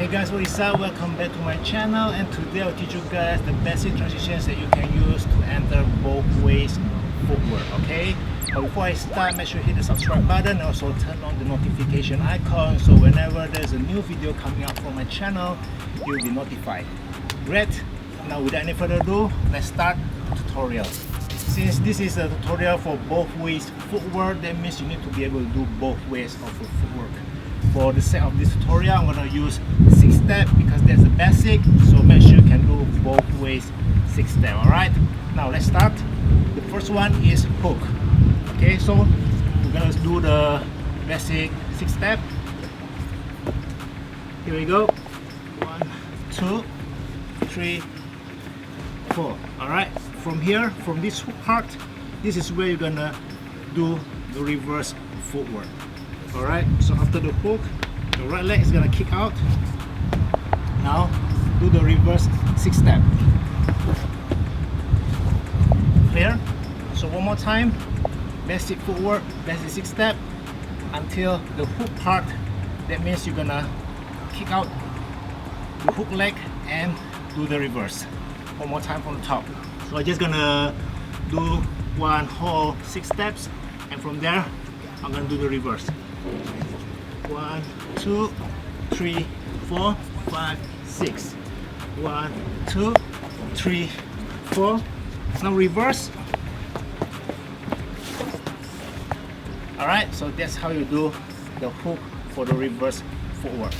Hey guys, what is up? Welcome back to my channel, and today I'll teach you guys the basic transitions that you can use to enter both ways footwork, okay? But before I start, make sure you hit the subscribe button and also turn on the notification icon so whenever there's a new video coming up from my channel, you'll be notified. Great! Now without any further ado, let's start the tutorial. Since this is a tutorial for both ways footwork, that means you need to be able to do both ways of the footwork. For the sake of this tutorial, I'm going to use 6 step because that's the basic, so make sure you can do both ways 6 step. Alright, now let's start. The first one is hook. Okay, so we're going to do the basic 6 step. Here we go. 1, 2, 3, 4. Alright, from here, from this hook part, this is where you're going to do the reverse footwork. Alright, so after the hook, the right leg is going to kick out. Now do the reverse 6 step. Clear? So one more time, basic footwork, basic 6 step until the hook part. That means you're going to kick out the hook leg and do the reverse. One more time from the top. So I'm just going to do one whole 6 steps, and from there I'm going to do the reverse. 1, 2, 3, 4, 5, 6. 1, 2, 3, 4. Now reverse. Alright, so that's how you do the hook for the reverse footwork.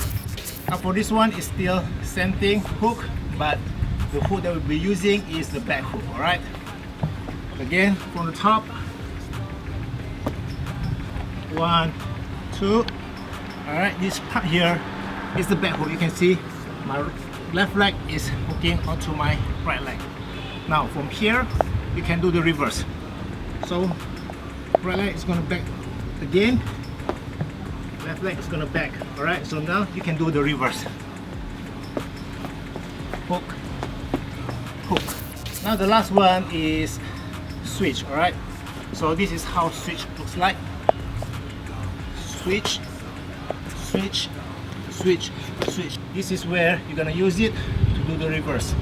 Now for this one, it's still same thing, hook, but the hook that we'll be using is the back hook. Alright, again from the top. 1, 2. Alright, this part here is the back hook. You can see my left leg is hooking onto my right leg. Now from here you can do the reverse. So right leg is going to back again, left leg is going to back. Alright, so now you can do the reverse. Hook, hook. Now the last one is switch. Alright, so this is how switch looks like. Switch, switch, switch, switch. This is where you're gonna use it to do the reverse.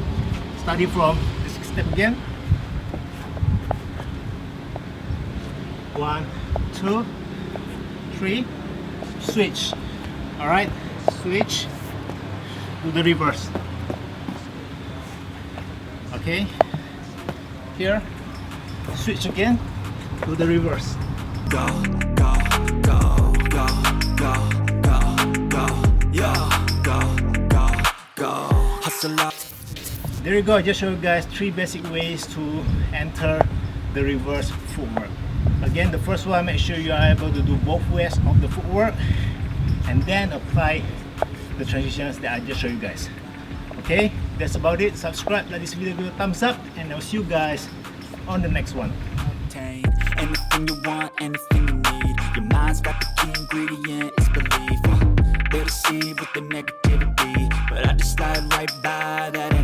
Starting from the 6 step again. 1, 2, 3, switch. Alright, switch, do the reverse. Okay, here, switch again, do the reverse. Go. There you go. I just showed you guys 3 basic ways to enter the reverse footwork. Again, the first one, make sure you are able to do both ways of the footwork and then apply the transitions that I just showed you guys. Okay, that's about it. Subscribe, like this video, give it a thumbs up, and I'll see you guys on the next one. Anything you want, anything you need. Your mind's got the key ingredient, it's belief. They'll deceive with the negative